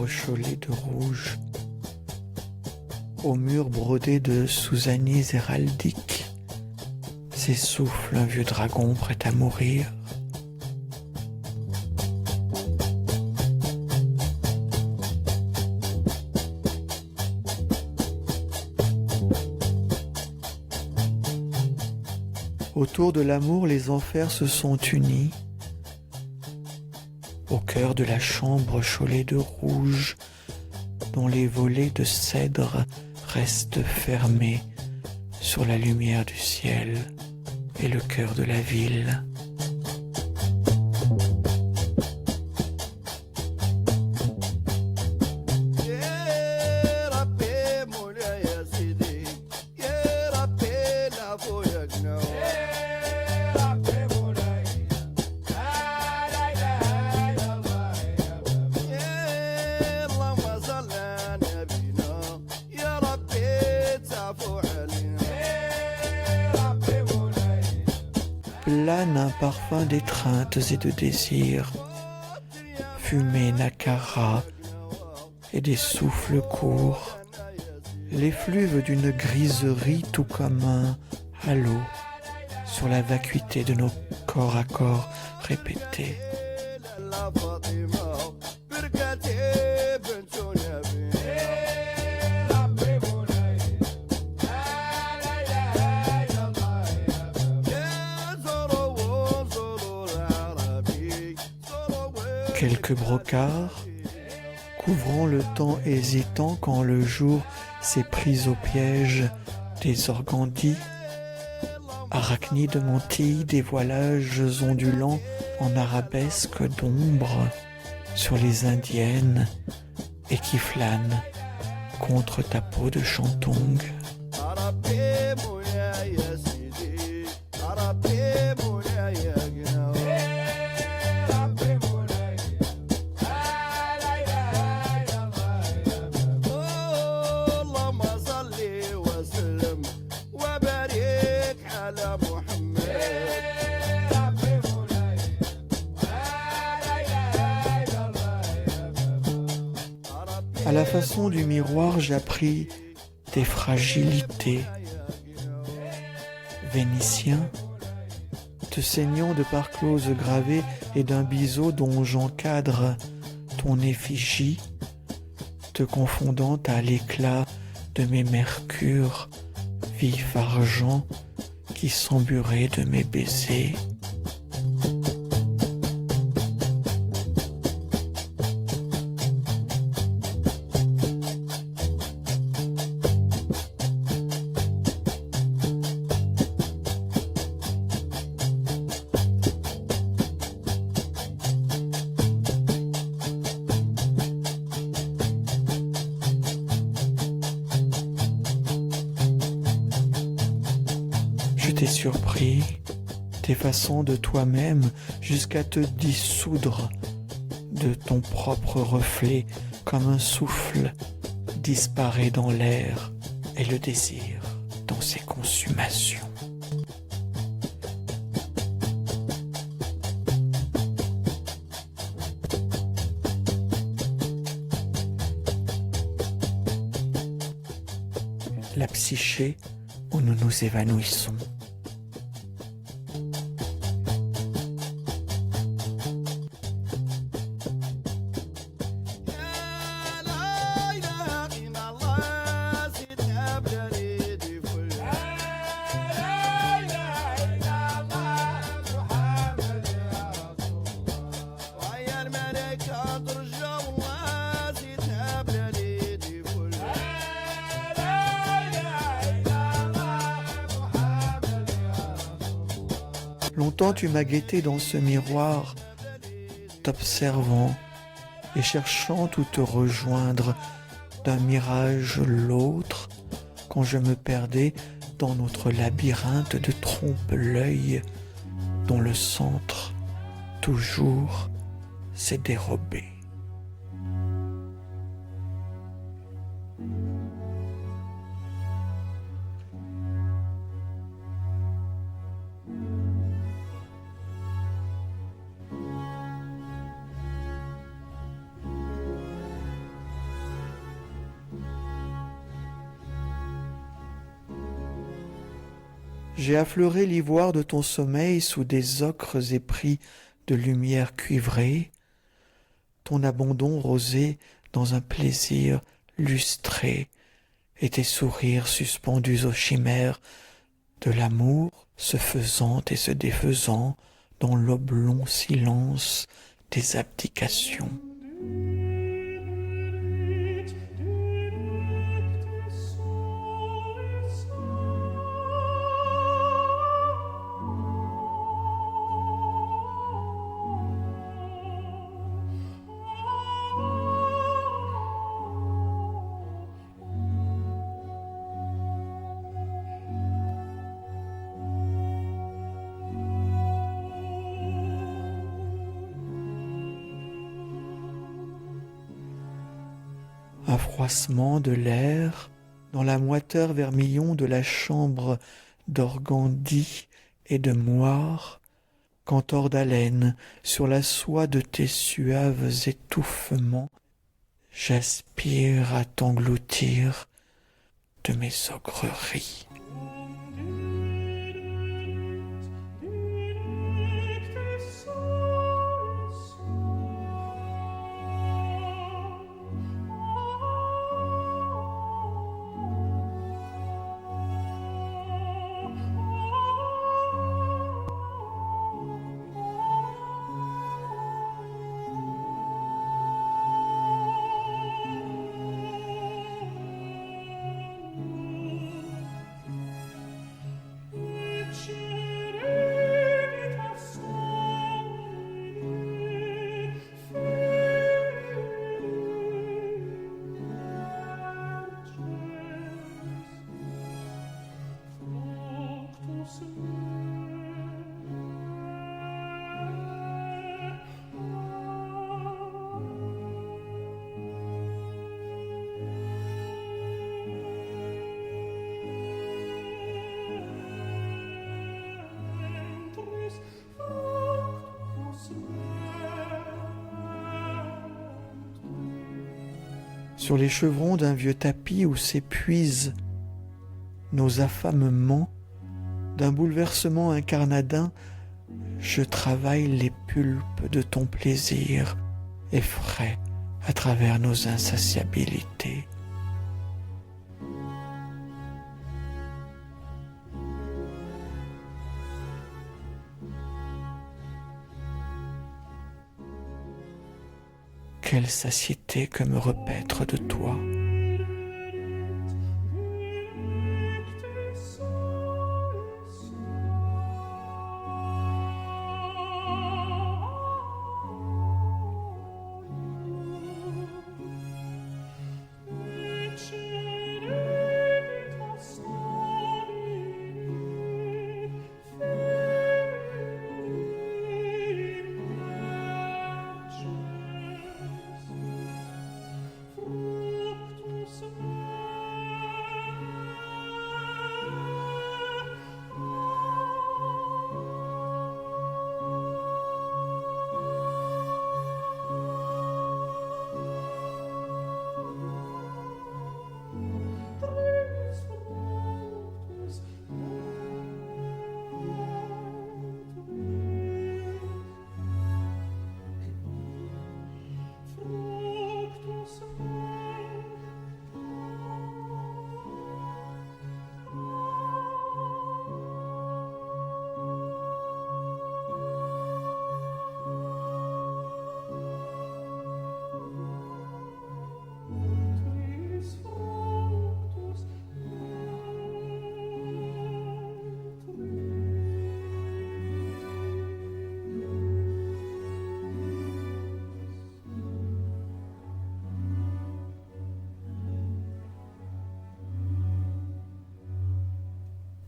chambre-cholée de rouge, aux murs brodés de Souzanies héraldiques, s'essouffle un vieux dragon prêt à mourir. Autour de l'amour, les enfers se sont unis. Au cœur de la chambre-cholée de rouge, dont les volets de cèdre restent fermés sur la lumière du ciel et le cœur de la ville. Plane un parfum d'étreintes et de désirs, fumée nacara et des souffles courts, l'effluve d'une griserie tout comme un halo sur la vacuité de nos corps à corps répétés. Quelques brocards, couvrant le temps hésitant quand le jour s'est pris au piège des organdis, arachnides mantilles, des voilages ondulants en arabesque d'ombre sur les indiennes et qui flânent contre ta peau de chantung. À la façon du miroir, j'appris tes fragilités. Vénitien, te saignant de parts closes gravées et d'un biseau dont j'encadre ton effigie, te confondant à l'éclat de mes mercures, vif argent qui s'emburaient de mes baisers. Je t'ai surpris, tes façons de toi-même jusqu'à te dissoudre de ton propre reflet comme un souffle disparaît dans l'air et le désir dans ses consumations. La psyché où nous nous évanouissons. Longtemps tu m'as guetté dans ce miroir, t'observant et cherchant où te rejoindre d'un mirage l'autre, quand je me perdais dans notre labyrinthe de trompe-l'œil dont le centre, toujours, s'est dérobé. J'ai affleuré l'ivoire de ton sommeil sous des ocres épris de lumière cuivrée, ton abandon rosé dans un plaisir lustré, et tes sourires suspendus aux chimères de l'amour se faisant et se défaisant dans l'oblong silence des abdications. Un froissement de l'air dans la moiteur vermillon de la chambre d'organdi et de moire, cantor d'haleine sur la soie de tes suaves étouffements, j'aspire à t'engloutir de mes ogreries. Sur les chevrons d'un vieux tapis où s'épuisent nos affamements, d'un bouleversement incarnadin, je travaille les pulpes de ton plaisir, effraie à travers nos insatiabilités. Quelle satiété que me repaître de toi.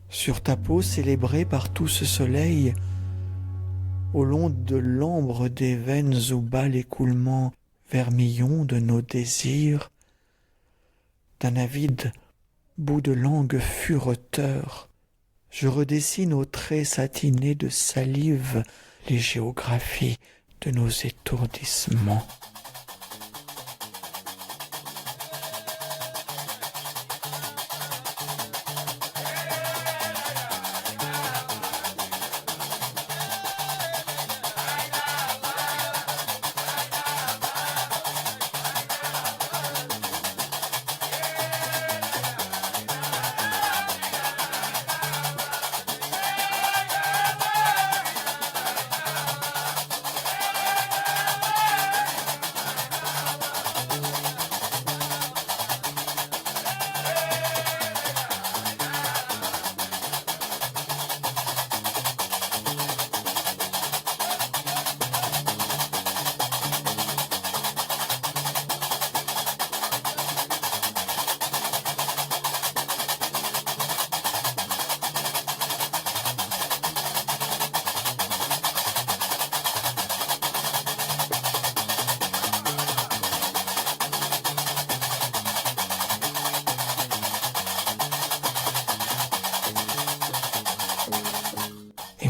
Sur ta peau célébrée par tout ce soleil, au long de l'ambre des veines où bat l'écoulement vermillon de nos désirs, d'un avide bout de langue fureteur, je redessine aux traits satinés de salive les géographies de nos étourdissements.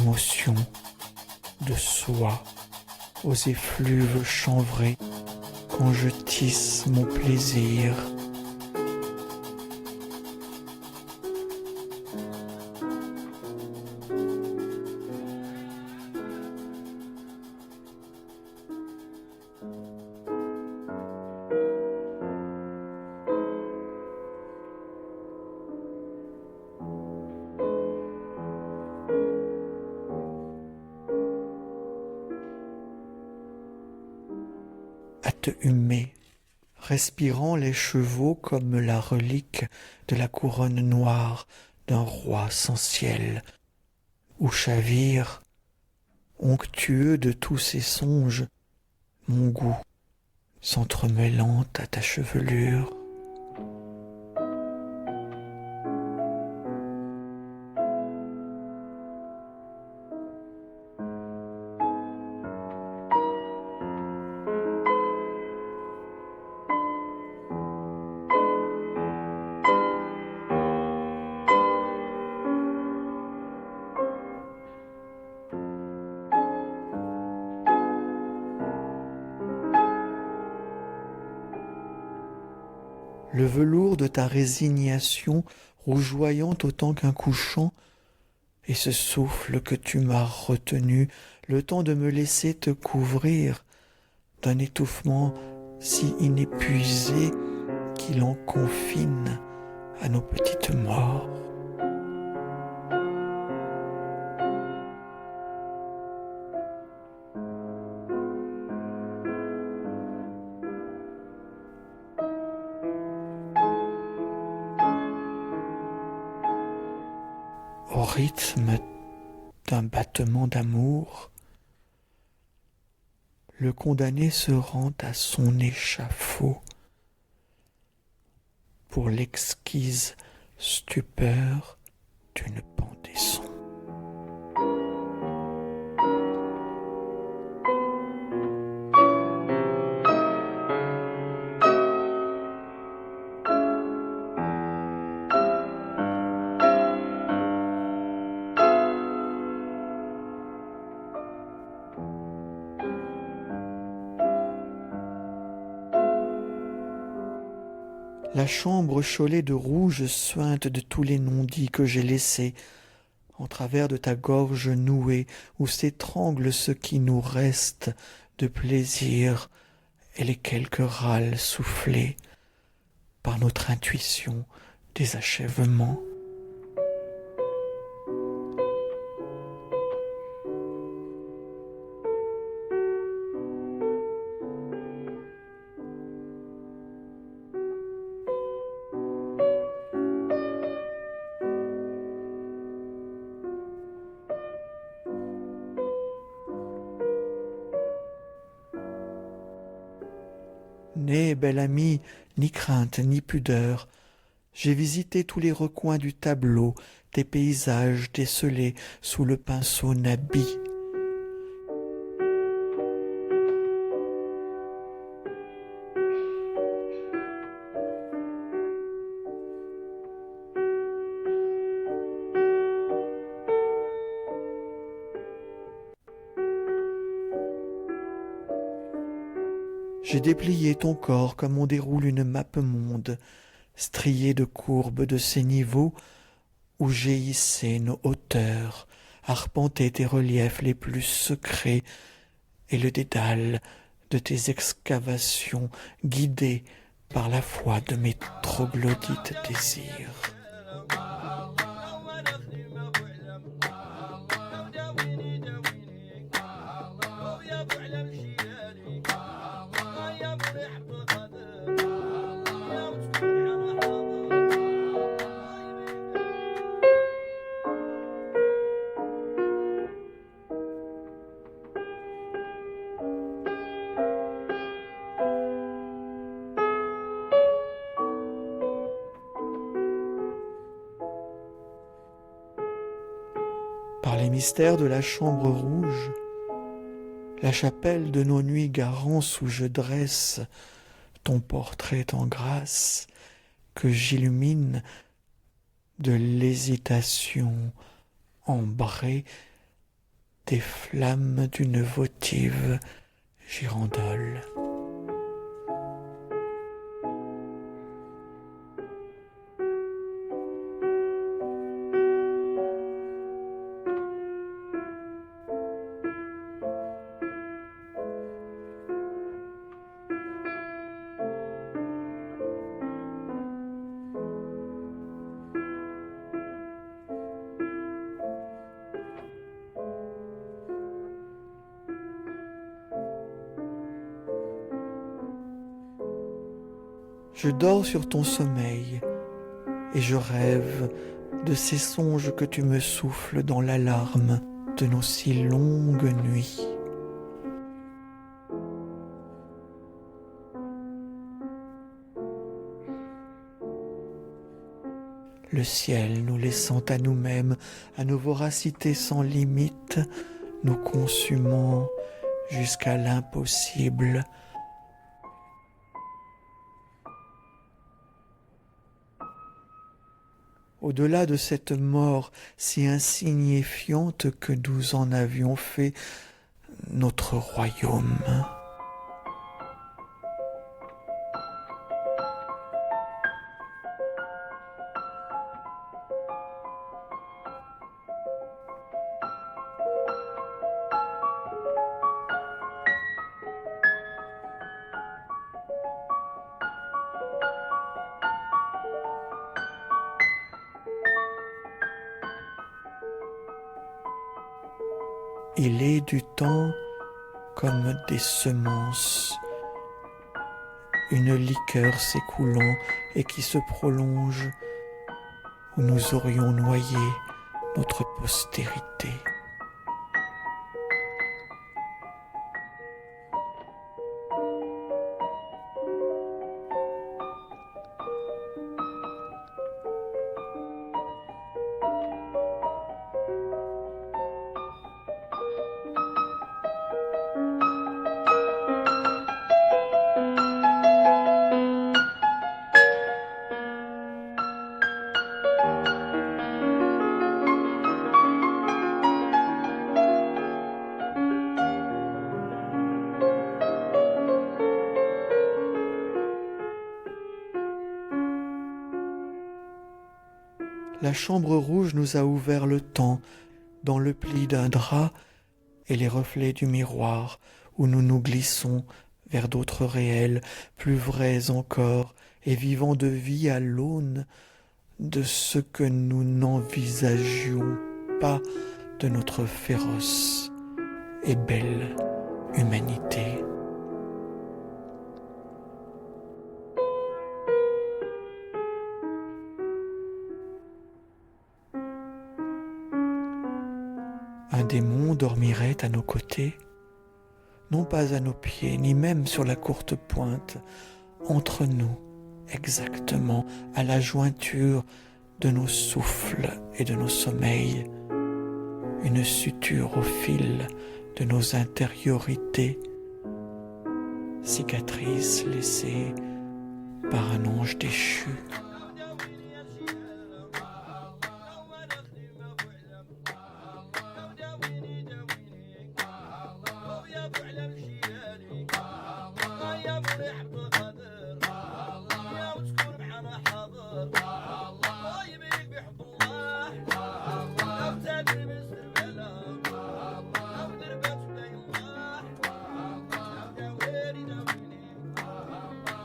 d'émotion, de soie, aux effluves chanvrés, quand je tisse mon plaisir. À te humer, respirant les chevaux comme la relique de la couronne noire d'un roi sans ciel, où chavire, onctueux de tous ces songes, mon goût s'entremêlant à ta chevelure. Le velours de ta résignation rougeoyant autant qu'un couchant, et ce souffle que tu m'as retenu, le temps de me laisser te couvrir d'un étouffement si inépuisé qu'il en confine à nos petites morts. Au rythme d'un battement d'amour, le condamné se rend à son échafaud pour l'exquise stupeur d'une pendaison. La chambre cholée de rouge suinte de tous les non-dits que j'ai laissés en travers de ta gorge nouée où s'étrangle ce qui nous reste de plaisir et les quelques râles soufflés par notre intuition des achèvements. N'aie, belle amie, ni crainte ni pudeur, j'ai visité tous les recoins du tableau, tes paysages décelés sous le pinceau Nabi. J'ai déplié ton corps comme on déroule une mappemonde, striée de courbes de ces niveaux où jaillissaient nos hauteurs, arpentaient tes reliefs les plus secrets et le dédale de tes excavations guidées par la foi de mes troglodytes désirs. Par les mystères de la chambre rouge, la chapelle de nos nuits garance où je dresse ton portrait en grâce, que j'illumine de l'hésitation ambrée des flammes d'une votive girandole. Je dors sur ton sommeil et je rêve de ces songes que tu me souffles dans l'alarme de nos si longues nuits. Le ciel nous laissant à nous-mêmes, à nos voracités sans limite, nous consumant jusqu'à l'impossible. Au-delà de cette mort si insignifiante que nous en avions fait notre royaume. Il est du temps comme des semences, une liqueur s'écoulant et qui se prolonge, où nous aurions noyé notre postérité. La chambre rouge nous a ouvert le temps dans le pli d'un drap et les reflets du miroir où nous nous glissons vers d'autres réels, plus vrais encore et vivant de vie à l'aune de ce que nous n'envisagions pas de notre féroce et belle humanité. Un démon dormirait à nos côtés, non pas à nos pieds, ni même sur la courte pointe, entre nous, exactement à la jointure de nos souffles et de nos sommeils, une suture au fil de nos intériorités, cicatrice laissée par un ange déchu.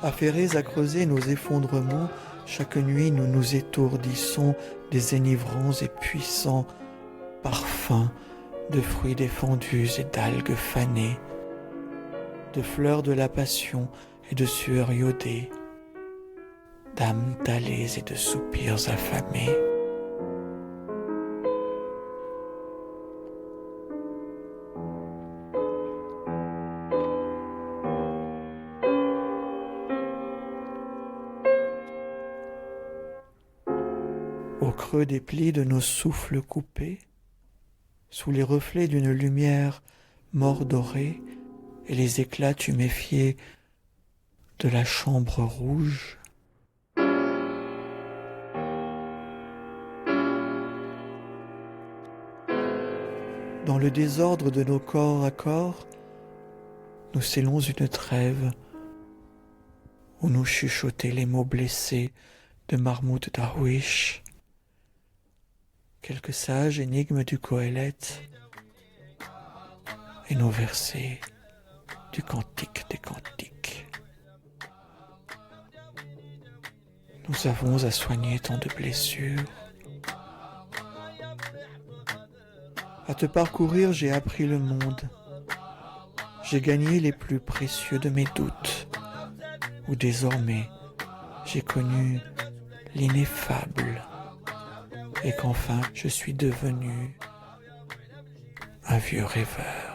Affairés à creuser nos effondrements, chaque nuit nous nous étourdissons des enivrants et puissants parfums de fruits défendus et d'algues fanées, de fleurs de la passion et de sueurs iodées, d'âmes dallées et de soupirs affamés. Au creux des plis de nos souffles coupés, sous les reflets d'une lumière mordorée et les éclats tuméfiés de la chambre rouge, dans le désordre de nos corps à corps, nous scellons une trêve où nous chuchoter les mots blessés de Mahmoud Darwish, quelques sages énigmes du Qoélette et nos versets du Cantique des Cantiques. Nous avons à soigner tant de blessures. À te parcourir, j'ai appris le monde. J'ai gagné les plus précieux de mes doutes, où désormais j'ai connu l'ineffable, et qu'enfin je suis devenu un vieux rêveur.